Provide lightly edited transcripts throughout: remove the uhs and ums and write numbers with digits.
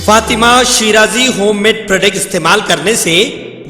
Fatima Shirazi home made product استعمال کرنے سے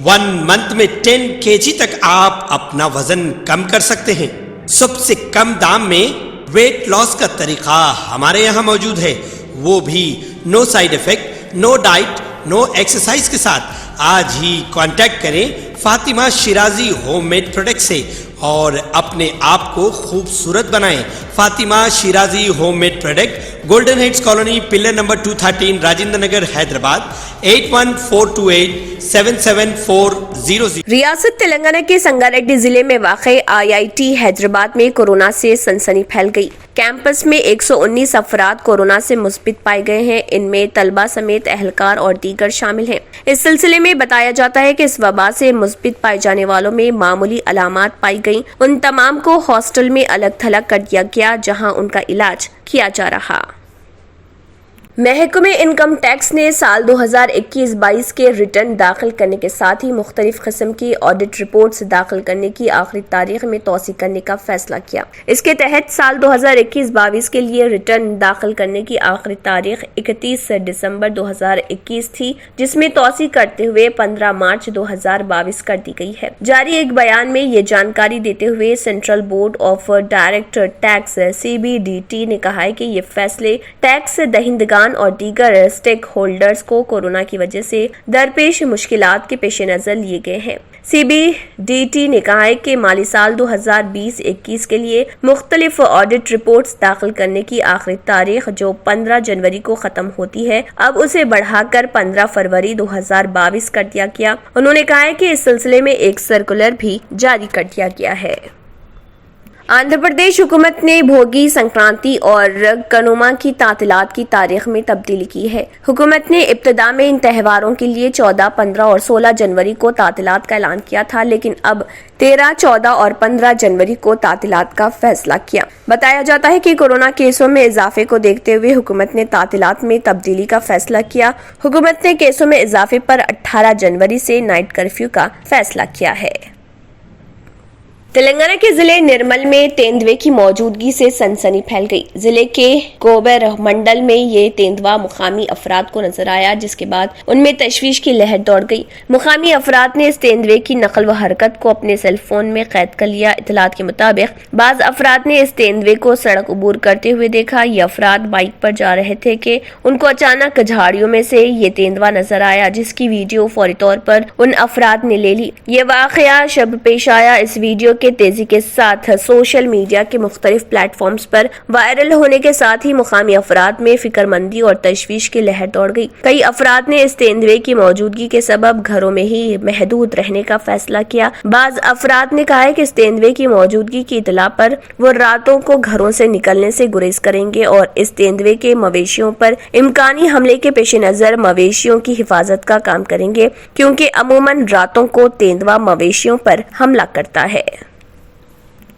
1 منتھ میں 10 kg تک آپ اپنا وزن کم کر سکتے ہیں۔ سب سے کم دام میں ویٹ لاس کا طریقہ ہمارے یہاں موجود ہے، وہ بھی no side effect, no diet, no exercise کے ساتھ۔ آج ہی کانٹیکٹ کریں Fatima Shirazi home made product سے اور اپنے آپ کو خوبصورت بنائیں۔ Fatima Shirazi home made product, golden heights colony, pillar number 213، Rajendra Nagar, Hyderabad, 8142877400۔ ریاست تلنگانہ کے سنگاریڈی ضلع میں واقع IIT حیدرآباد میں کورونا سے سنسنی پھیل گئی۔ کیمپس میں 119 افراد کورونا سے مثبت پائے گئے ہیں، ان میں طلبہ سمیت اہلکار اور دیگر شامل ہیں۔ اس سلسلے میں بتایا جاتا ہے کہ اس وبا سے مثبت پائے جانے والوں میں معمولی علامات پائی گئیں، ان تمام کو ہاسٹل میں الگ تھلگ کر دیا گیا جہاں ان کا علاج کیا جا رہا۔ محکمہ انکم ٹیکس نے سال 2021-22 کے ریٹرن داخل کرنے کے ساتھ ہی مختلف قسم کی آڈٹ رپورٹس داخل کرنے کی آخری تاریخ میں توسیع کرنے کا فیصلہ کیا۔ اس کے تحت سال 2021-22 کے لیے ریٹرن داخل کرنے کی آخری تاریخ 31 دسمبر 2021 تھی، جس میں توسیع کرتے ہوئے 15 مارچ 2022 کر دی گئی ہے۔ جاری ایک بیان میں یہ جانکاری دیتے ہوئے central board of direct tax CBDT نے کہا ہے کہ یہ فیصلے ٹیکس دہندگان اور دیگر اسٹیک ہولڈرز کو کورونا کی وجہ سے درپیش مشکلات کے پیش نظر لیے گئے ہیں۔ CBDT نے کہا ہے کہ مالی سال 2020-21 کے لیے مختلف آڈٹ رپورٹس داخل کرنے کی آخری تاریخ جو 15 جنوری کو ختم ہوتی ہے، اب اسے بڑھا کر 15 فروری 2022 کر دیا گیا۔ انہوں نے کہا ہے کہ اس سلسلے میں ایک سرکولر بھی جاری کر دیا گیا ہے۔ آندھرا پردیش حکومت نے بھوگی، سنکرانتی اور کنوما کی تعطیلات کی تاریخ میں تبدیلی کی ہے۔ حکومت نے ابتدا میں ان تہواروں کے لیے 14, 15 اور 16 جنوری کو تعطیلات کا اعلان کیا تھا، لیکن اب 13, 14 اور 15 جنوری کو تعطیلات کا فیصلہ کیا۔ بتایا جاتا ہے کہ کورونا کیسوں میں اضافے کو دیکھتے ہوئے حکومت نے تعطیلات میں تبدیلی کا فیصلہ کیا۔ حکومت نے کیسوں میں اضافے پر 18 جنوری سے نائٹ کرفیو کا فیصلہ کیا ہے۔ تلنگانہ کے ضلع نرمل میں تیندوے کی موجودگی سے سنسنی پھیل گئی۔ ضلع کے کوبر منڈل میں یہ تیندوا مقامی افراد کو نظر آیا، جس کے بعد ان میں تشویش کی لہر دوڑ گئی۔ مقامی افراد نے اس تیندوے کی نقل و حرکت کو اپنے سیل فون میں قید کر لیا۔ اطلاعات کے مطابق بعض افراد نے اس تیندوے کو سڑک عبور کرتے ہوئے دیکھا۔ یہ افراد بائک پر جا رہے تھے کہ ان کو اچانک جھاڑیوں میں سے یہ تیندوا نظر آیا، جس کی ویڈیو فوری طور پر ان افراد نے لے لی۔ یہ واقعہ شب پیش آیا۔ اس ویڈیو کے تیزی کے ساتھ سوشل میڈیا کے مختلف پلیٹ فارمز پر وائرل ہونے کے ساتھ ہی مقامی افراد میں فکر مندی اور تشویش کی لہر دوڑ گئی۔ کئی افراد نے اس تیندوے کی موجودگی کے سبب گھروں میں ہی محدود رہنے کا فیصلہ کیا۔ بعض افراد نے کہا ہے کہ اس تیندوے کی موجودگی کی اطلاع پر وہ راتوں کو گھروں سے نکلنے سے گریز کریں گے اور اس تیندوے کے مویشیوں پر امکانی حملے کے پیش نظر مویشیوں کی حفاظت کا کام کریں گے، کیونکہ عموماً راتوں کو تیندوا مویشیوں پر حملہ کرتا ہے۔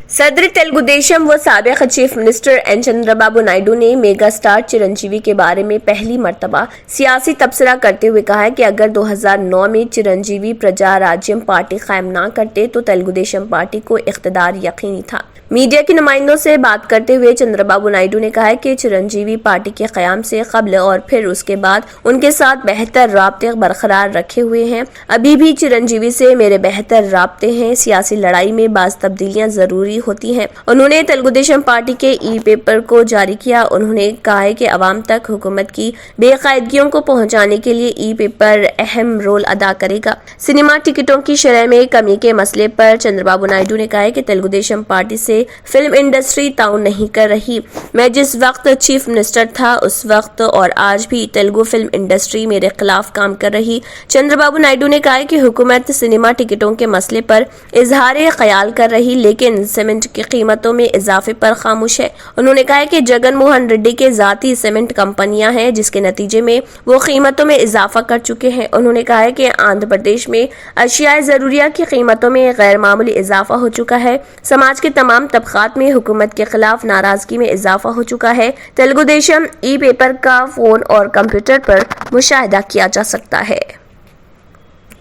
صدر تلگو دیشم و سابق chief minister N Chandra Babu Naidu نے میگا اسٹار چرنجیوی کے بارے میں پہلی مرتبہ سیاسی تبصرہ کرتے ہوئے کہا ہے کہ اگر 2009 میں چرنجیوی پرجا راجیم پارٹی قائم نہ کرتے تو تلگو دیشم پارٹی کو اقتدار یقینی تھا۔ میڈیا کے نمائندوں سے بات کرتے ہوئے چندرا بابو نائیڈو نے کہا کہ چرنجیوی پارٹی کے قیام سے قبل اور پھر اس کے بعد ان کے ساتھ بہتر رابطے برقرار رکھے ہوئے ہیں۔ ابھی بھی چرنجیوی سے میرے بہتر رابطے ہیں۔ سیاسی لڑائی میں بعض تبدیلیاں ضروری ہوتی ہیں۔ انہوں نے تلگو دیشم پارٹی کے ای پیپر کو جاری کیا۔ انہوں نے کہا کہ عوام تک حکومت کی بے قاعدگیوں کو پہنچانے کے لیے ای پیپر اہم رول ادا کرے گا۔ سنیما ٹکٹوں کی شرح میں کمی کے مسئلے پر چندرا بابو نائیڈو نے کہا کہ تلگو دیشم پارٹی سے فلم انڈسٹری تعاون نہیں کر رہی۔ میں جس وقت چیف منسٹر تھا اس وقت اور آج بھی تیلگو فلم انڈسٹری میرے خلاف کام کر رہی۔ چندرا بابو نائیڈو نے کہا کہ حکومت سنیما ٹکٹوں کے مسئلے پر اظہار خیال کر رہی لیکن سیمنٹ کی قیمتوں میں اضافے پر خاموش ہے۔ انہوں نے کہا کہ جگن موہن ریڈی کے ذاتی سیمنٹ کمپنیاں ہیں جس کے نتیجے میں وہ قیمتوں میں اضافہ کر چکے ہیں۔ انہوں نے کہا کہ آندھرا پردیش میں اشیاء ضروریہ کی قیمتوں میں غیر معمولی اضافہ ہو چکا ہے۔ سماج کے تمام طبقات میں حکومت کے خلاف ناراضگی میں اضافہ ہو چکا ہے۔ تلگو دیشم ای پیپر کا فون اور کمپیوٹر پر مشاہدہ کیا جا سکتا ہے۔